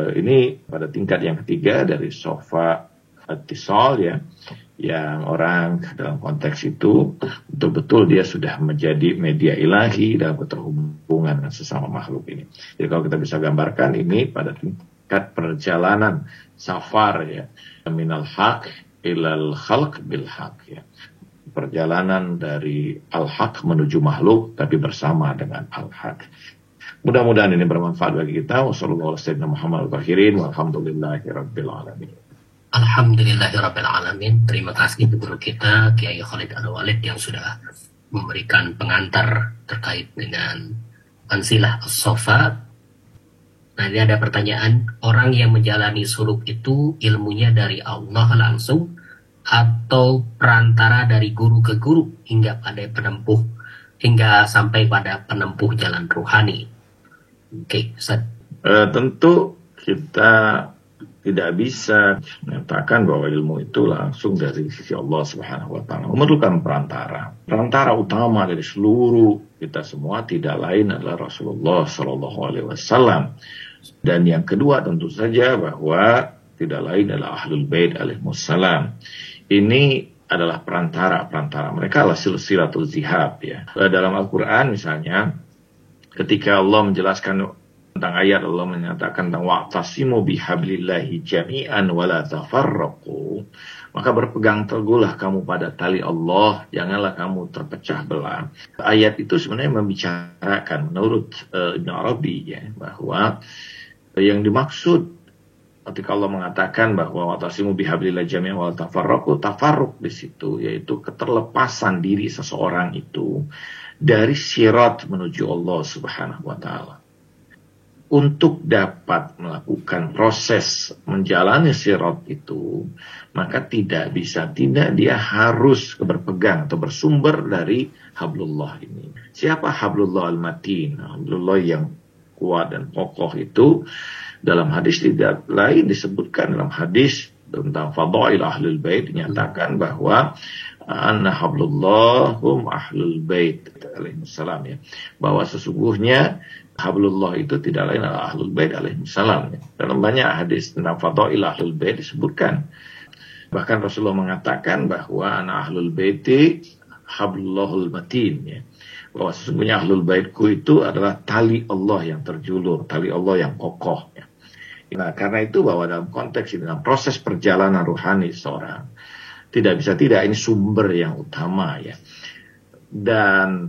Ini pada tingkat yang ketiga dari sofa At-Tisal, ya, yang orang dalam konteks itu betul-betul dia sudah menjadi media ilahi dalam keterhubungan dengan sesama makhluk ini. Jadi kalau kita bisa gambarkan ini pada tingkat perjalanan safar, ya, minal haq ilal khalq bil haq, ya. Perjalanan dari al-haq menuju makhluk tapi bersama dengan al-haq. Mudah-mudahan ini bermanfaat bagi kita. Wassalamualaikum Alhamdulillahirrabbilalamin. Terima kasih guru kita Kiai Khalid Al-Walid yang sudah memberikan pengantar terkait dengan manzilah as-sofa. Nah, ini ada pertanyaan, orang yang menjalani suluk itu ilmunya dari Allah langsung atau perantara dari guru ke guru hingga sampai pada penempuh jalan ruhani? Oke, Ustaz. Tentu kita tidak bisa menyatakan bahwa ilmu itu langsung dari sisi Allah Subhanahu wa taala. Memerlukan perantara. Perantara utama dari seluruh kita semua tidak lain adalah Rasulullah sallallahu alaihi wasallam. Dan yang kedua tentu saja bahwa tidak lain adalah Ahlul Bait alaihissalam. Ini adalah perantara. Mereka adalah silsilatul zihab, ya. Dalam Al-Qur'an misalnya, ketika Allah menjelaskan tentang ayat, Allah menyatakan tentang wa'tasimu bihablillahi jami'an wa la tafarraqu, maka berpegang teguhlah kamu pada tali Allah, janganlah kamu terpecah belah. Ayat itu sebenarnya membicarakan menurut Ibn Arabi, ya, bahwa yang dimaksud ketika Allah mengatakan bahwa wa'tasimu bihablillahi jami'an wa la tafarraqu, tafarruq di situ yaitu keterlepasan diri seseorang itu dari sirat menuju Allah Subhanahu wa taala. Untuk dapat melakukan proses menjalani sirat itu, maka tidak dia harus berpegang atau bersumber dari hablullah ini. Siapa hablullah al-matin? Hablullah yang kuat dan kokoh itu Dalam hadis tidak lain disebutkan, dalam hadis tentang fadail ahlul bait dinyatakan bahwa anna hablullah hum ahlul bait alaihissalam, ya, bahwa sesungguhnya hablullah itu tidak lain adalah ahlul bait alaihissalam, ya. Dalam banyak hadis tentang fadail ahlul bait disebutkan, bahkan Rasulullah mengatakan bahwa ana ahlul baiti hablullahul matin, ya, bahwa sesungguhnya ahlul baitku itu adalah tali Allah yang terjulur, tali Allah yang kokoh, ya. Nah, karena itu bahwa dalam konteks ini, dalam proses perjalanan ruhani seorang, tidak bisa tidak, ini sumber yang utama, ya. Dan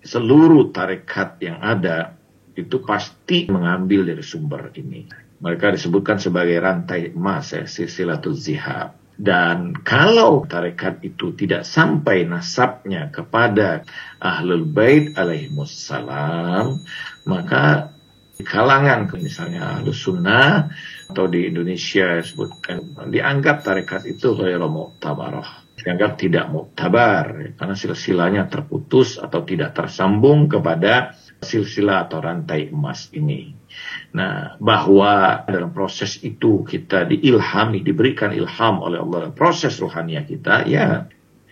seluruh tarekat yang ada itu pasti mengambil dari sumber ini. Mereka disebutkan sebagai rantai emas, ya, silsilatul zihab. Dan kalau tarekat itu tidak sampai nasabnya kepada ahlul bait alaihimussalam, maka di kalangan misalnya ahlus sunnah atau di Indonesia sebutkan, dianggap tarekat itu ghairu mu'tabarah, dianggap tidak muktabar, karena silsilahnya terputus atau tidak tersambung kepada silsilah atau rantai emas ini. Nah, bahwa dalam proses itu kita diilhami, diberikan ilham oleh Allah, proses ruhaniah kita, ya,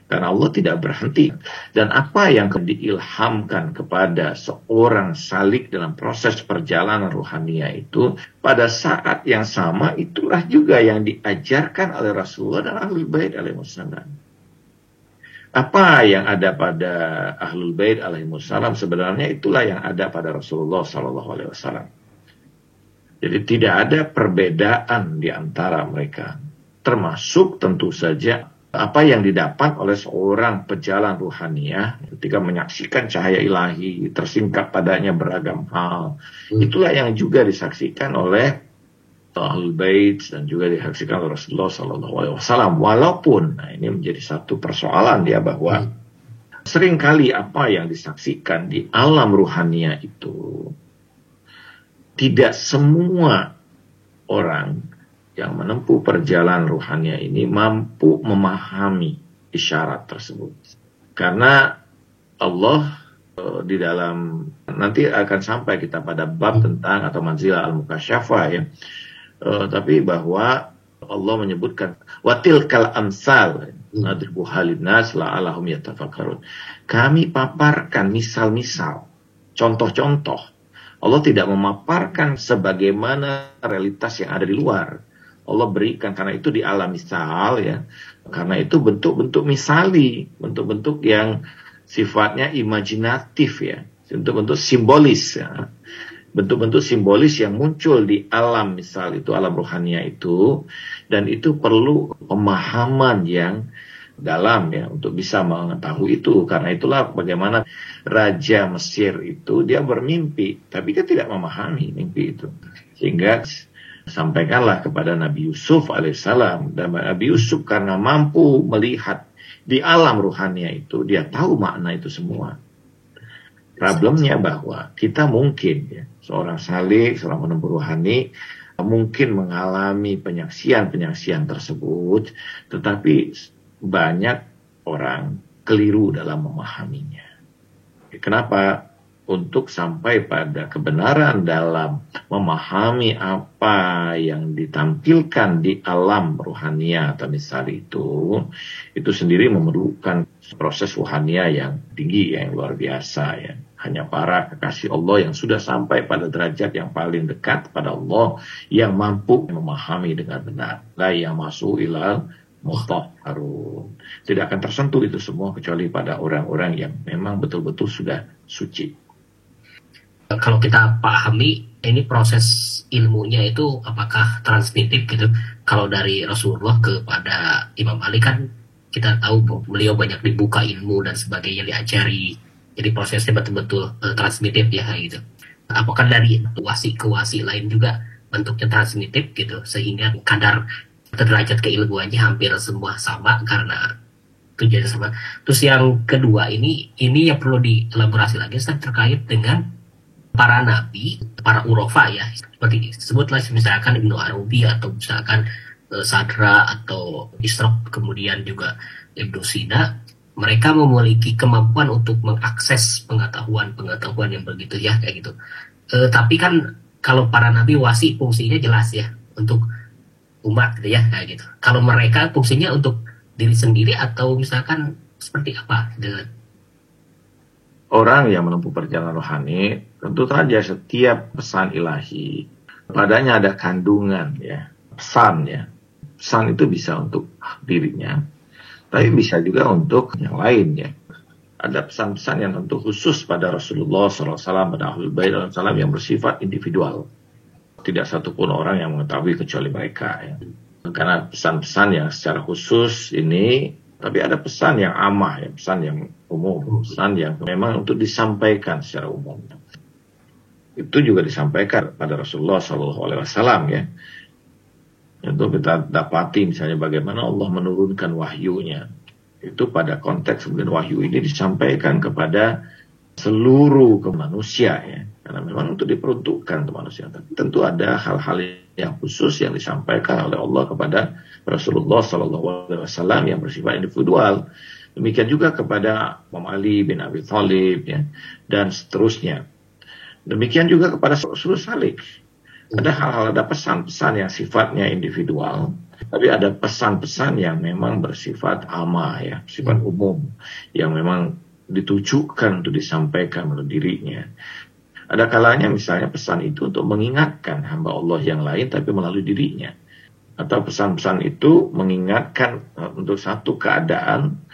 karena Allah tidak berhenti. Dan apa yang diilhamkan kepada seorang salik dalam proses perjalanan ruhaniah itu, pada saat yang sama itulah juga yang diajarkan oleh Rasulullah dan Ahlul Bait alaihissalam. Apa yang ada pada Ahlul Bait alaihissalam sebenarnya itulah yang ada pada Rasulullah SAW. Jadi tidak ada perbedaan di antara mereka. Termasuk tentu saja apa yang didapat oleh seorang pejalan ruhaniah ketika menyaksikan cahaya ilahi, tersingkap padanya beragam hal. Itulah yang juga disaksikan oleh Ahlul Bait dan juga disaksikan oleh Rasulullah SAW. Walaupun, nah ini menjadi satu persoalan ya, bahwa seringkali apa yang disaksikan di alam ruhaniah itu tidak semua orang yang menempuh perjalanan ruhaniah ini mampu memahami isyarat tersebut. Karena Allah di dalam, nanti akan sampai kita pada bab tentang atau manzilah al-mukasyafah, ya. Tapi bahwa Allah menyebutkan watilkal amsal nadribuha linnas la'allahum yatafakkarun. Kami paparkan misal-misal, contoh-contoh. Allah tidak memaparkan sebagaimana realitas yang ada di luar. Allah berikan, karena itu di alam misal, ya. Karena itu bentuk-bentuk misali, bentuk-bentuk yang sifatnya imajinatif, ya. Bentuk-bentuk simbolis, ya. Bentuk-bentuk simbolis yang muncul di alam misal itu, alam ruhania itu, dan itu perlu pemahaman yang dalam, ya, untuk bisa mengetahui itu. Karena itulah bagaimana Raja Mesir itu dia bermimpi, tapi dia tidak memahami mimpi itu, sehingga sampaikanlah kepada Nabi Yusuf alaihissalam, dan Nabi Yusuf karena mampu melihat di alam ruhania itu, dia tahu makna itu semua. Problemnya bahwa kita mungkin, ya, seorang salik, seorang penempuh ruhani mungkin mengalami penyaksian-penyaksian tersebut, tetapi banyak orang keliru dalam memahaminya. Kenapa? Untuk sampai pada kebenaran dalam memahami apa yang ditampilkan di alam ruhania atau misal itu sendiri memerlukan proses ruhania yang tinggi, yang luar biasa, ya. Hanya para kekasih Allah yang sudah sampai pada derajat yang paling dekat pada Allah yang mampu memahami dengan benar. La yamassu ilal mutahharun. Tidak akan tersentuh itu semua kecuali pada orang-orang yang memang betul-betul sudah suci. Kalau kita pahami ini proses ilmunya itu apakah transmitif gitu? Kalau dari Rasulullah kepada Imam Ali kan kita tahu beliau banyak dibuka ilmu dan sebagainya, diajari. Jadi prosesnya betul-betul transmitif, ya, gitu. Apakah dari wasi ke wasi lain juga bentuknya transmitif gitu, sehingga kadar derajat keilmuannya hampir semua sama karena tujuannya sama. Terus yang kedua ini yang perlu dielaborasi lagi terkait dengan para nabi, para urofa, ya, seperti sebutlah misalkan Ibnu Arabi atau misalkan Sadra atau Israq, kemudian juga Ibnu Sina. Mereka memiliki kemampuan untuk mengakses pengetahuan yang begitu, ya, kayak gitu. Tapi kan kalau para nabi wasi fungsinya jelas ya untuk umat gitu ya kayak gitu. Kalau mereka fungsinya untuk diri sendiri atau misalkan seperti apa dengan Orang yang menempuh perjalanan rohani, tentu saja setiap pesan ilahi padanya ada kandungan ya, pesan ya. Pesan itu bisa untuk dirinya, tapi bisa juga untuk yang lain ya. Ada pesan-pesan yang tentu khusus pada Rasulullah SAW, pada Ahlul Bait SAW yang bersifat individual. Tidak satupun orang yang mengetahui kecuali mereka ya. Karena pesan-pesan yang secara khusus ini, tapi ada pesan yang amah ya, pesan yang umum, pesan yang memang untuk disampaikan secara umum. Itu juga disampaikan pada Rasulullah SAW ya. Untuk kita dapati misalnya bagaimana Allah menurunkan wahyunya. Itu pada konteks kemudian wahyu ini disampaikan kepada seluruh manusia ya. Karena memang untuk diperuntukkan untuk manusia. Tapi tentu ada hal-hal yang khusus yang disampaikan oleh Allah kepada Rasulullah SAW yang bersifat individual. Demikian juga kepada Imam Ali bin Abi Thalib ya, dan seterusnya. Demikian juga kepada Rasul Salik. Ada hal-hal, ada pesan-pesan yang sifatnya individual, tapi ada pesan-pesan yang memang bersifat amah ya, sifat umum, yang memang ditujukan untuk disampaikan melalui dirinya. Ada kalanya misalnya pesan itu untuk mengingatkan hamba Allah yang lain tapi melalui dirinya. Atau pesan-pesan itu mengingatkan untuk satu keadaan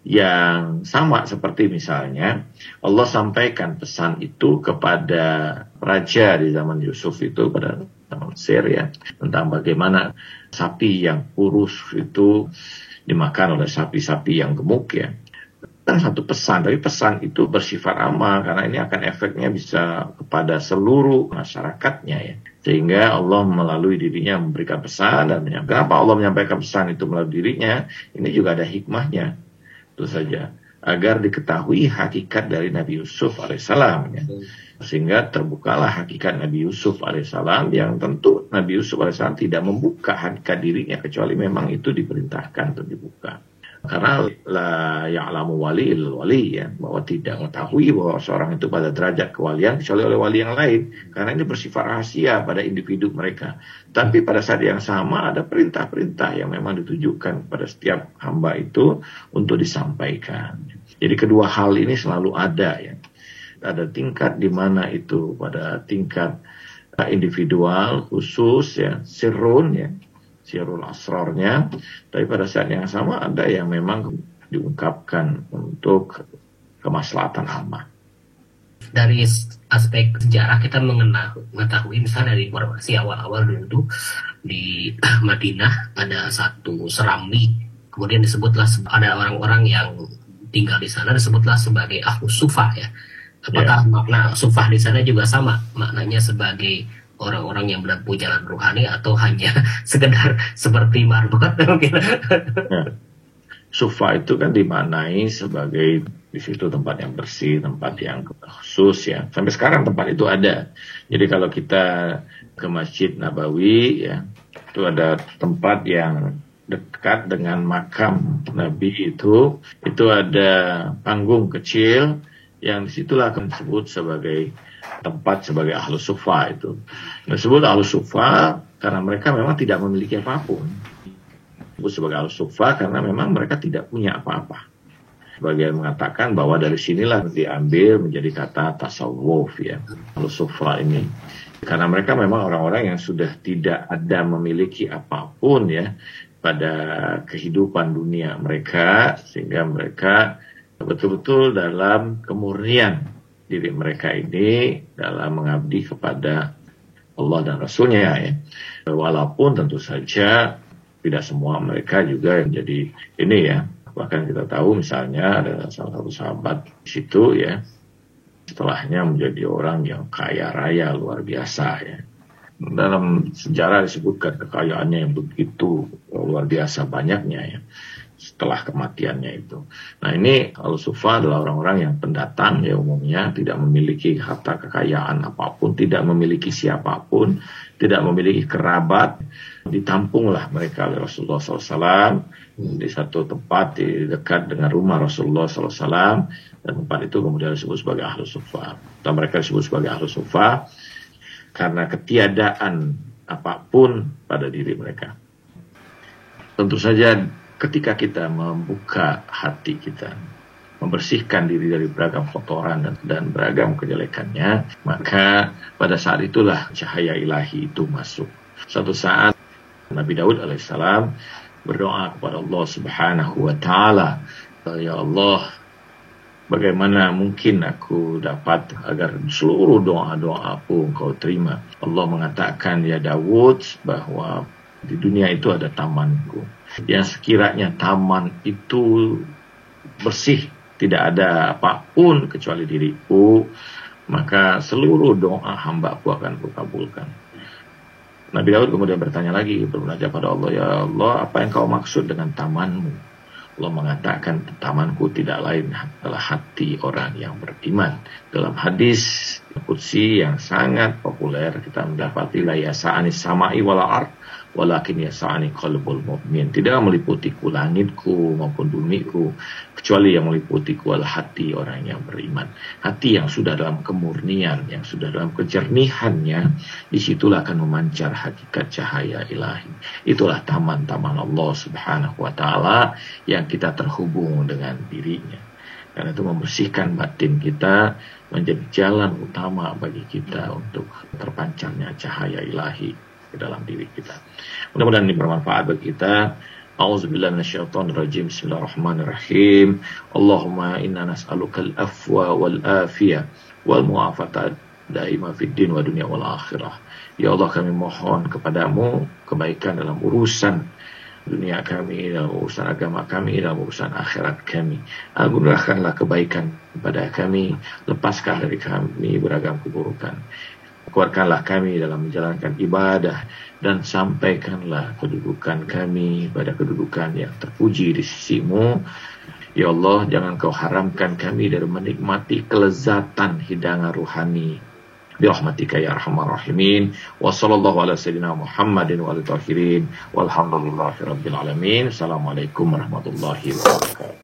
yang sama seperti misalnya Allah sampaikan pesan itu kepada raja di zaman Yusuf itu pada zaman Mesir ya, tentang bagaimana sapi yang kurus itu dimakan oleh sapi-sapi yang gemuk ya. Dan satu pesan, tapi pesan itu bersifat amah karena ini akan efeknya bisa kepada seluruh masyarakatnya ya. Sehingga Allah melalui dirinya memberikan pesan dan kenapa Allah menyampaikan pesan itu melalui dirinya, ini juga ada hikmahnya. Itu saja, agar diketahui hakikat dari Nabi Yusuf alaihissalam ya. Sehingga terbukalah hakikat Nabi Yusuf alaihissalam yang tentu Nabi Yusuf alaihissalam tidak membuka hakikat dirinya kecuali memang itu diperintahkan untuk dibuka. Karena la ya'lamu wali'il wali ya, bahwa tidak mengetahui bahwa seorang itu pada derajat kewalian kecuali oleh wali yang lain, karena ini bersifat rahasia pada individu mereka. Tapi pada saat yang sama ada perintah-perintah yang memang ditujukan pada setiap hamba itu untuk disampaikan. Jadi kedua hal ini selalu ada ya. Ada tingkat di mana itu pada tingkat individual khusus ya, sirrun ya, sirrul asrarnya, tapi pada saat yang sama ada yang memang diungkapkan untuk kemaslahatan ammah. Dari aspek sejarah kita mengetahui misalnya dari informasi awal-awal dulu di Madinah ada satu serambi, kemudian disebutlah ada orang-orang yang tinggal di sana disebutlah sebagai Ahlus Sufah ya. Apakah makna sufah di sana juga sama maknanya sebagai orang-orang yang menempuh jalan rohani atau hanya sekedar seperti marbot mungkin? Ya. Sufa itu kan dimaknai sebagai di situ tempat yang bersih, tempat yang khusus ya. Sampai sekarang tempat itu ada. Jadi kalau kita ke Masjid Nabawi ya, itu ada tempat yang dekat dengan makam Nabi itu ada panggung kecil yang disitulah akan disebut sebagai tempat sebagai Ahlus Sufa itu. Disebut Ahlus Sufa karena mereka memang tidak memiliki apapun. Disebut sebagai Ahlus Sufa karena memang mereka tidak punya apa-apa. Sebagian mengatakan bahwa dari sinilah diambil menjadi kata tasawuf ya, Ahlus Sufa ini. Karena mereka memang orang-orang yang sudah tidak ada memiliki apapun ya pada kehidupan dunia mereka, sehingga mereka betul-betul dalam kemurnian diri mereka ini dalam mengabdi kepada Allah dan Rasulnya ya. Walaupun tentu saja tidak semua mereka juga yang jadi ini ya. Bahkan kita tahu misalnya ada salah satu sahabat di situ ya, setelahnya menjadi orang yang kaya raya luar biasa ya. Dalam sejarah disebutkan kekayaannya yang begitu luar biasa banyaknya ya setelah kematiannya itu. Nah ini Ahlus Sufa adalah orang-orang yang pendatang ya, umumnya tidak memiliki harta kekayaan apapun, tidak memiliki siapapun, tidak memiliki kerabat. Ditampunglah mereka oleh Rasulullah SAW di satu tempat di dekat dengan rumah Rasulullah SAW, dan tempat itu kemudian disebut sebagai Ahlus Sufa. Dan mereka disebut sebagai Ahlus Sufa karena ketiadaan apapun pada diri mereka. Tentu saja ketika kita membuka hati kita, membersihkan diri dari beragam kotoran dan beragam kejelekannya, maka pada saat itulah cahaya ilahi itu masuk. Suatu saat Nabi Daud alaihissalam berdoa kepada Allah Subhanahu wa taala, "Ya Allah, bagaimana mungkin aku dapat agar seluruh doa-doaku Engkau terima?" Allah mengatakan, "Ya Daud, bahwa di dunia itu ada tamanku. Yang sekiranya taman itu bersih, tidak ada apapun kecuali diriku, maka seluruh doa hamba-Ku akan Kukabulkan." Nabi Daud kemudian bertanya lagi, bermunajat pada Allah, "Ya Allah, apa yang Kau maksud dengan tamanmu?" Allah mengatakan, "Tamanku tidak lain adalah hati orang yang beriman." Dalam hadis qudsi yang sangat populer kita mendapati, "La yasa'ani sama'i wala ard, walakin yasa'ani qalbul mu'min." Tidak meliputiku langitku maupun bumiku, kecuali yang meliputiku adalah hati orang yang beriman. Hati yang sudah dalam kemurnian, yang sudah dalam kejernihannya, disitulah akan memancar hakikat cahaya ilahi. Itulah taman-taman Allah Subhanahu wa ta'ala yang kita terhubung dengan dirinya. Karena itu membersihkan batin kita menjadi jalan utama bagi kita untuk terpancarnya cahaya ilahi ke dalam diri kita. Mudah-mudahan ini bermanfaat bagi kita. A'udzubillahi minasyaitonirrajim. Bismillahirrahmanirrahim. Allahumma inna nas'aluka al-afwa wal afiyah wal mu'afata daima fid din wa dunya wal akhirah. Ya Allah, kami mohon kepadamu kebaikan dalam urusan dunia kami, dalam urusan agama kami, dalam urusan akhirat kami. Anugerahkanlah kebaikan kepada kami, lepaskan dari kami beragam keburukan. Kuatkanlah kami dalam menjalankan ibadah, dan sampaikanlah kedudukan kami pada kedudukan yang terpuji di sisi-Mu. Ya Allah, jangan Kau haramkan kami dari menikmati kelezatan hidangan ruhani. Birahmatika ya arhamar rahimin. Wa sallallahu ala sayyidina Muhammadin wa alihi tahirin. Walhamdulillahi rabbil alamin. Assalamualaikum warahmatullahi wabarakatuh.